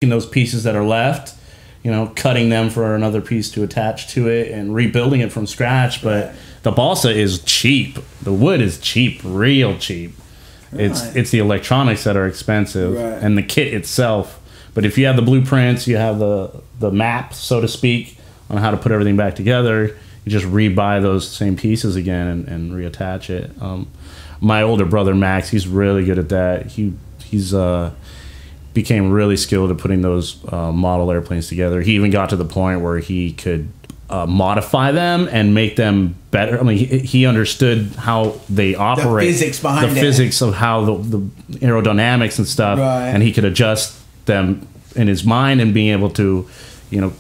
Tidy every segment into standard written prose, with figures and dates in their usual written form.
those pieces that are left, you know, cutting them for another piece to attach to it and rebuilding it from scratch. But the balsa is cheap. The wood is cheap, real cheap. It's the electronics that are expensive and the kit itself. But if you have the blueprints, you have the map, so to speak, on how to put everything back together, you just rebuy those same pieces again and reattach it. My older brother Max, he's really good at that. He's became really skilled at putting those model airplanes together. He even got to the point where he could modify them and make them better. I mean, he understood how they operate, the physics behind the physics of how the aerodynamics and stuff, and he could adjust them in his mind and being able to, you know,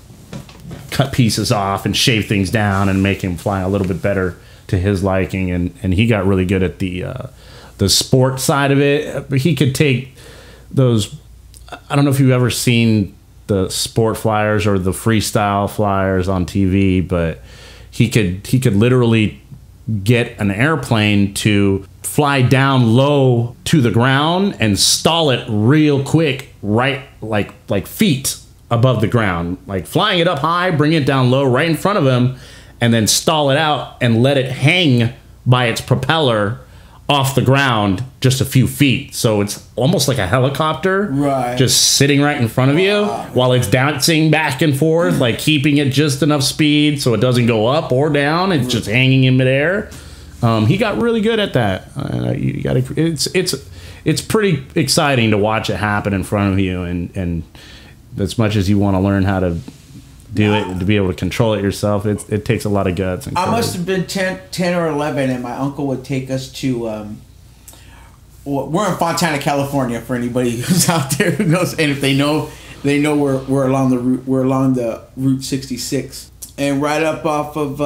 cut pieces off and shave things down and make him fly a little bit better to his liking. And he got really good at the sport side of it. He could take those. I don't know if you've ever seen the sport flyers or the freestyle flyers on TV, but he could literally get an airplane to fly down low to the ground and stall it real quick, right, like feet above the ground, like flying it up high, bring it down low right in front of him, and then stall it out and let it hang by its propeller off the ground just a few feet. So it's almost like a helicopter, just sitting right in front of you while it's dancing back and forth, like keeping it just enough speed so it doesn't go up or down. It's just hanging in midair. He got really good at that. You gotta, it's pretty exciting to watch it happen in front of you, and as much as you want to learn how to do it, to be able to control it yourself, it takes a lot of guts. And I must have been 10 or 11, and my uncle would take us to. We're in Fontana, California. For anybody who's out there who knows, and if they know we're along the route. We're along the Route 66, and right up off of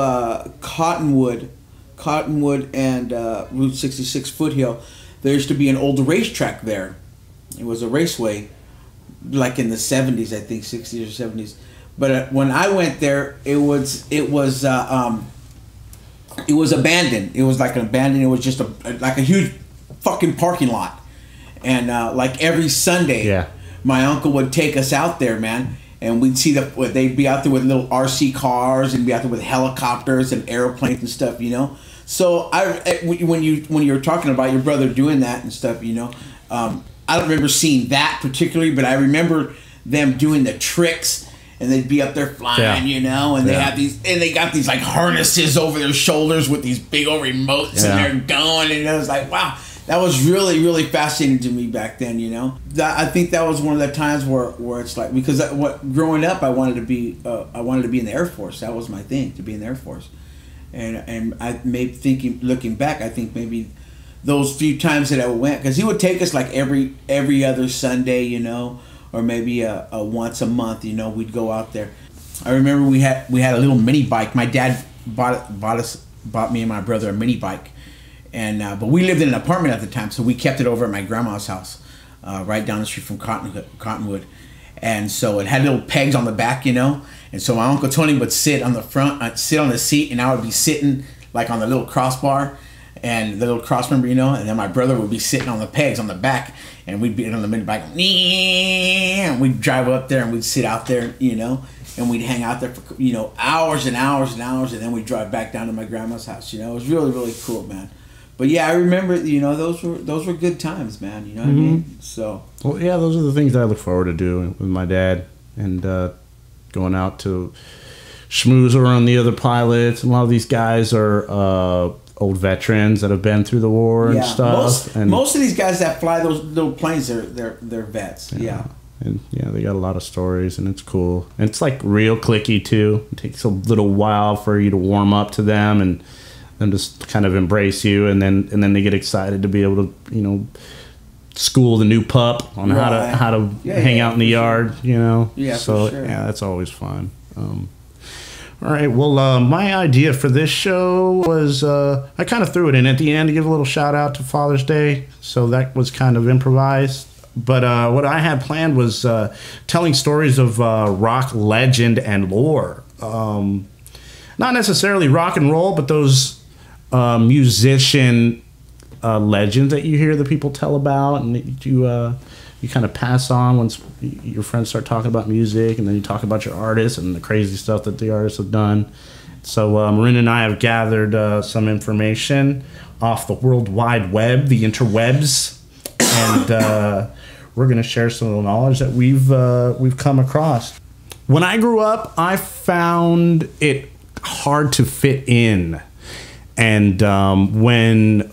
Cottonwood and Route 66 Foothill. There used to be an old racetrack there. It was a raceway, like in the 70s, I think, 60s or 70s. But when I went there, it was abandoned. It was like an abandoned. It was just like a huge fucking parking lot, and like every Sunday, my uncle would take us out there, man, and we'd see they'd be out there with little RC cars and be out there with helicopters and airplanes and stuff, you know. So when you were talking about your brother doing that and stuff, you know, I don't remember seeing that particularly, but I remember them doing the tricks. And they'd be up there flying, you know, and they have these, and they got these like harnesses over their shoulders with these big old remotes, and they're going, and I was like, wow, that was really, really fascinating to me back then, you know. I think that was one of the times where it's like, because growing up, I wanted to be in the Air Force. That was my thing, to be in the Air Force, and I looking back, I think maybe those few times that I went, because he would take us like every other Sunday, you know. Or maybe a once a month, you know, we'd go out there. I remember we had a little mini bike. My dad bought me and my brother a mini bike, and but we lived in an apartment at the time, so we kept it over at my grandma's house, right down the street from Cottonwood, and so it had little pegs on the back, you know. And so my Uncle Tony would sit on the front, I'd sit on the seat, and I would be sitting like on the little crossbar. And the little cross member, you know, and then my brother would be sitting on the pegs on the back, and we'd be on the mini bike, and we'd drive up there, and we'd sit out there, you know, and we'd hang out there for, you know, hours and hours and hours, and then we'd drive back down to my grandma's house, you know. It was really, really cool, man. But yeah, I remember, you know, those were good times, man, you know what I mean? So. Well, yeah, those are the things that I look forward to doing with my dad, and going out to schmooze around the other pilots, and a lot of these guys are old veterans that have been through the war and stuff. Most of these guys that fly those little planes, they're vets. And they got a lot of stories, and it's cool. And it's like real cliquey too. It takes a little while for you to warm up to them and them just kind of embrace you, and then they get excited to be able to, you know, school the new pup on how to hang out in the yard, you know. Yeah, so for sure. Yeah, that's always fun. All right, well, my idea for this show was, I kind of threw it in at the end to give a little shout out to Father's Day, so that was kind of improvised. But what I had planned was telling stories of rock legend and lore. Not necessarily rock and roll, but those musician legends that you hear the people tell about, and that you you kind of pass on once your friends start talking about music, and then you talk about your artists and the crazy stuff that the artists have done. So Marin and I have gathered some information off the World Wide Web, the interwebs, and we're going to share some of the knowledge that we've come across. When I grew up, I found it hard to fit in, and when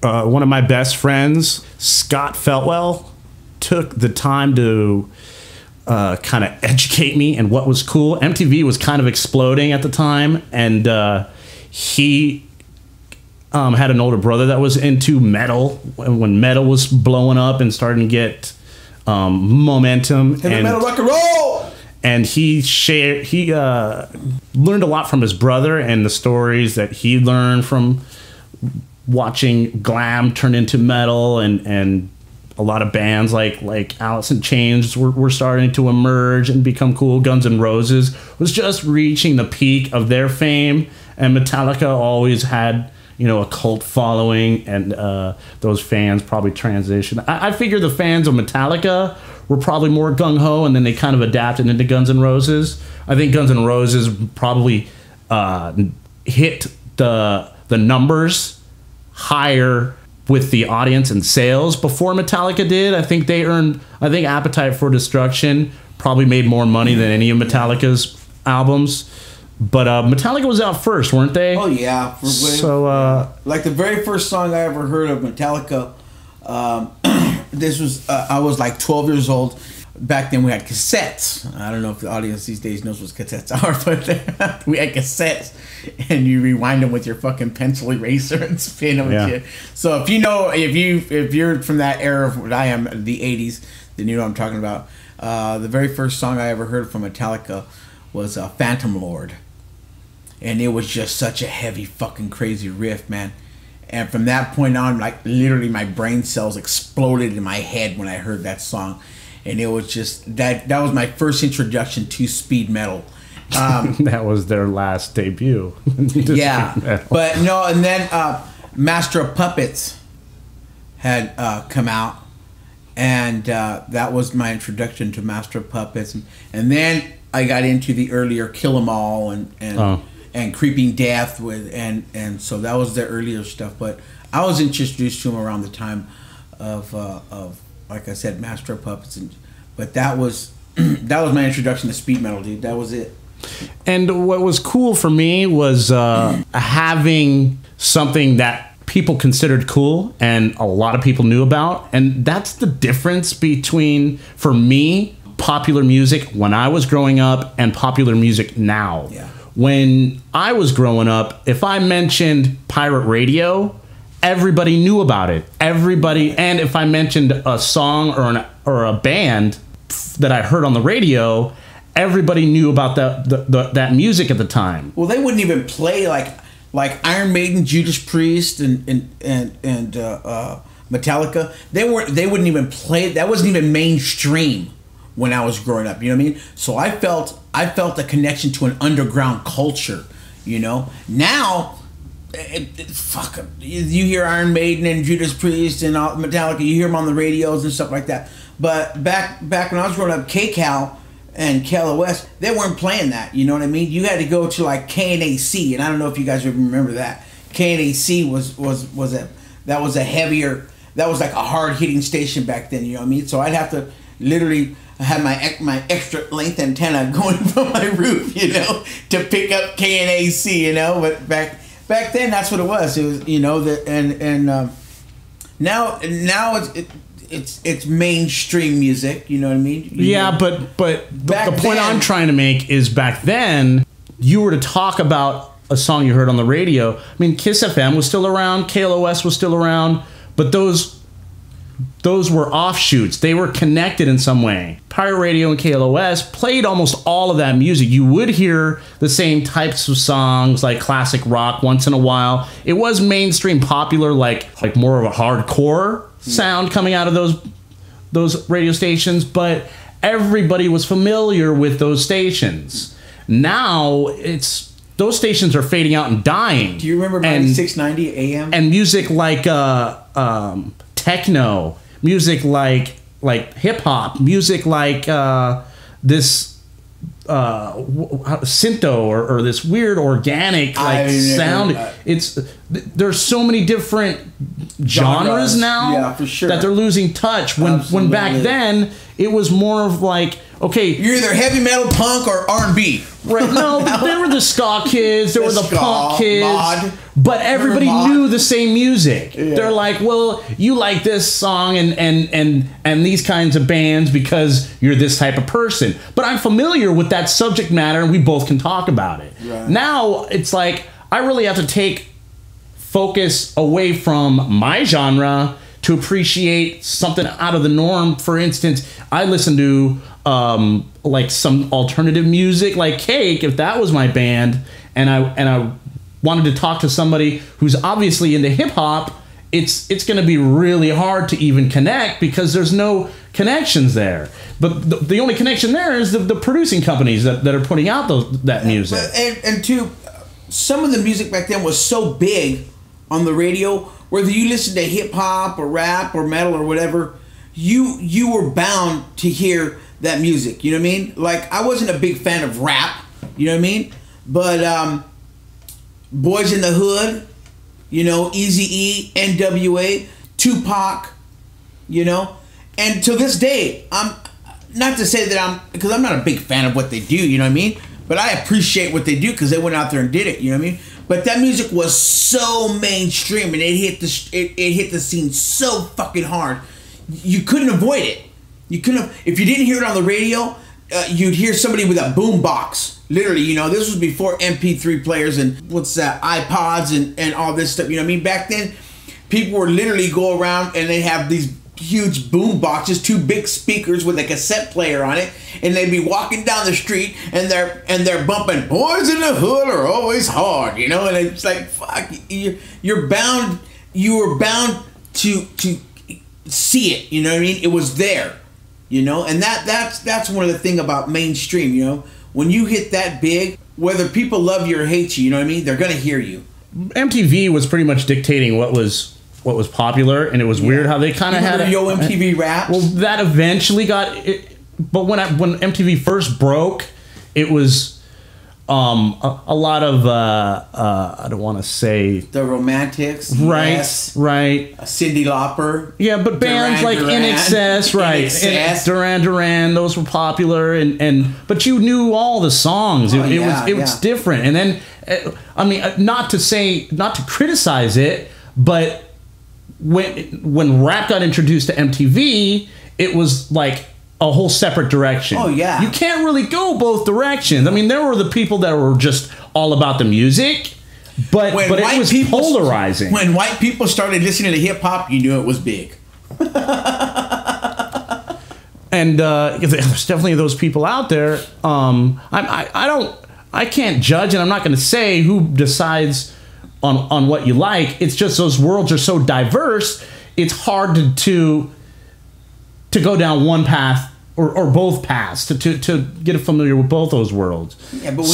one of my best friends, Scott Feltwell, took the time to kind of educate me in what was cool. MTV was kind of exploding at the time, and he had an older brother that was into metal when metal was blowing up and starting to get momentum. Heavy metal, rock and roll. And he learned a lot from his brother and the stories that he learned from watching glam turn into metal, and a lot of bands like Alice in Chains were starting to emerge and become cool. Guns N' Roses was just reaching the peak of their fame, and Metallica always had, you know, a cult following, and those fans probably transitioned. I figure the fans of Metallica were probably more gung-ho, and then they kind of adapted into Guns N' Roses. I think Guns N' Roses probably hit the numbers higher with the audience and sales before Metallica did. I think Appetite for Destruction probably made more money than any of Metallica's albums. But Metallica was out first, weren't they? Oh, yeah. So, like the very first song I ever heard of Metallica, this was, I was like 12 years old. Back then we had cassettes. I don't know if the audience these days knows what cassettes are, but we had cassettes, and you rewind them with your fucking pencil eraser and spin them and shit. So if you're from that era of what I am, the 80s, then you know what I'm talking about. The very first song I ever heard from Metallica was Phantom Lord. And it was just such a heavy fucking crazy riff, man. And from that point on, like literally my brain cells exploded in my head when I heard that song. And it was just that was my first introduction to speed metal. That was their last debut. Yeah, but no, and then Master of Puppets had come out, and that was my introduction to Master of Puppets. And then I got into the earlier Kill 'Em All and Creeping Death and so that was the earlier stuff. But I was introduced to them around the time of like I said, Master of Puppets, but that was my introduction to speed metal, dude. That was it. And what was cool for me was having something that people considered cool and a lot of people knew about, and that's the difference between, for me, popular music when I was growing up and popular music now. Yeah. When I was growing up, if I mentioned pirate radio, everybody knew about it. Everybody, and if I mentioned a song or a band that I heard on the radio, everybody knew about that music at the time. Well, they wouldn't even play like Iron Maiden, Judas Priest, and Metallica. They wouldn't even play. That wasn't even mainstream when I was growing up. You know what I mean? So I felt a connection to an underground culture. You know, now. Fuck 'em. You hear Iron Maiden and Judas Priest and Metallica. You hear them on the radios and stuff like that. But back when I was growing up, KCAL and KLOS, they weren't playing that. You know what I mean? You had to go to like KNAC, and I don't know if you guys remember that. KNAC was a heavier. That was like a hard hitting station back then. You know what I mean? So I'd have to literally have my extra length antenna going from my roof, you know, to pick up KNAC. You know, but back then, that's what it was. It was, you know, now it's mainstream music. You know what I mean? But the point I'm trying to make is back then, you were to talk about a song you heard on the radio. I mean, Kiss FM was still around, KLOS was still around, but those were offshoots. They were connected in some way. Pirate Radio and KLOS played almost all of that music. You would hear the same types of songs, like classic rock once in a while. It was mainstream popular, like more of a hardcore sound coming out of those radio stations, but everybody was familiar with those stations. Now those stations are fading out and dying. Do you remember 9690 AM? And music like techno, music like like hip hop music, like this syntho or this weird organic like sound. There's so many different genres now, yeah, for sure, that they're losing touch. When back then it was more of like, okay, you're either heavy metal, punk, or R&B. Right? No, there were the ska kids, there were the punk kids, mod. But everybody knew the same music. Yeah. They're like, well, you like this song and these kinds of bands because you're this type of person. But I'm familiar with that subject matter, and we both can talk about it. Right. Now it's like I really have to take focus away from my genre to appreciate something out of the norm. For instance, I listen to like some alternative music, like Cake, if that was my band, and I wanted to talk to somebody who's obviously into hip hop, it's going to be really hard to even connect because there's no connections there. But the only connection there is the producing companies that are putting out that music. And to some of the music back then was so big on the radio, whether you listen to hip hop or rap or metal or whatever, you were bound to hear that music. You know what I mean? Like, I wasn't a big fan of rap, you know what I mean? But Boys in the Hood, you know, Eazy-E, NWA, Tupac, you know, and to this day, I'm not to say that because I'm not a big fan of what they do, you know what I mean? But I appreciate what they do because they went out there and did it, you know what I mean? But that music was so mainstream, and it hit the scene so fucking hard. You couldn't avoid it. You couldn't. If you didn't hear it on the radio, you'd hear somebody with a boom box. Literally, you know, this was before MP3 players and iPods and all this stuff. You know what I mean? Back then, people would literally go around and they have these huge boom boxes, 2 big speakers with a cassette player on it, and they'd be walking down the street and they're bumping "Boys in the Hood Are Always Hard," you know, and it's like, fuck, you were bound to see it, you know what I mean? It was there, you know, and that's one of the thing about mainstream, you know, when you hit that big, whether people love you or hate you, you know what I mean, they're gonna hear you. MTV was pretty much dictating what was popular, and it was weird how they kind of had Yo MTV Raps. Well, that eventually got it, but when MTV first broke, it was a lot of I don't want to say the Romantics, right, yes. Right, Cyndi Lauper, yeah, but bands like INXS, right, Duran Duran, those were popular, and but you knew all the songs. It was different, and then I mean, not to criticize it, but when rap got introduced to MTV, it was like a whole separate direction. Oh yeah, you can't really go both directions. I mean, there were the people that were just all about the music, but it was polarizing. When white people started listening to hip hop, you knew it was big. And there's definitely those people out there. I can't judge, and I'm not going to say who decides on what you like. It's just those worlds are so diverse, it's hard to go down one path or both paths to get familiar with both those worlds. Yeah, but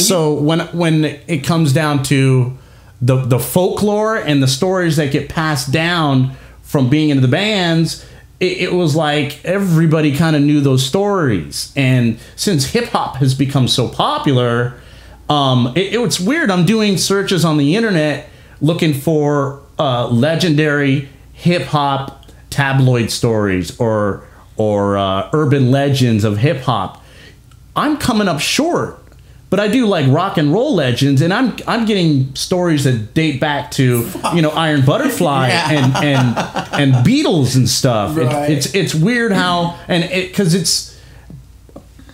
when it comes down to the folklore and the stories that get passed down from being into the bands, it was like everybody kind of knew those stories. And since hip hop has become so popular, it's weird. I'm doing searches on the internet looking for legendary hip hop tabloid stories or urban legends of hip hop. I'm coming up short, but I do like rock and roll legends, and I'm getting stories that date back to Iron Butterfly and Beatles and stuff. Right. It's weird how because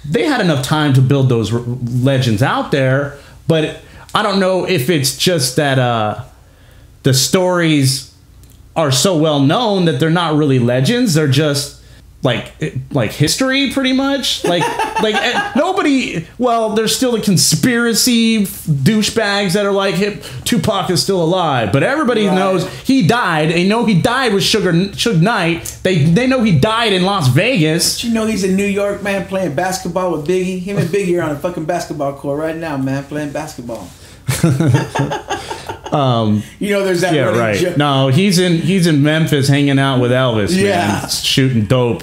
they had enough time to build those legends out there, but I don't know if it's just that the stories are so well known that they're not really legends. They're just like history, pretty much. Like nobody. Well, there's still the conspiracy douchebags that are like, Tupac is still alive, but everybody knows he died. They know he died with Suge Knight. They know he died in Las Vegas. But you know he's in New York, man, playing basketball with Biggie. Him and Biggie are on a fucking basketball court right now, man, playing basketball. There's that. Yeah, right. No, he's in Memphis hanging out with Elvis. Yeah, man, shooting dope.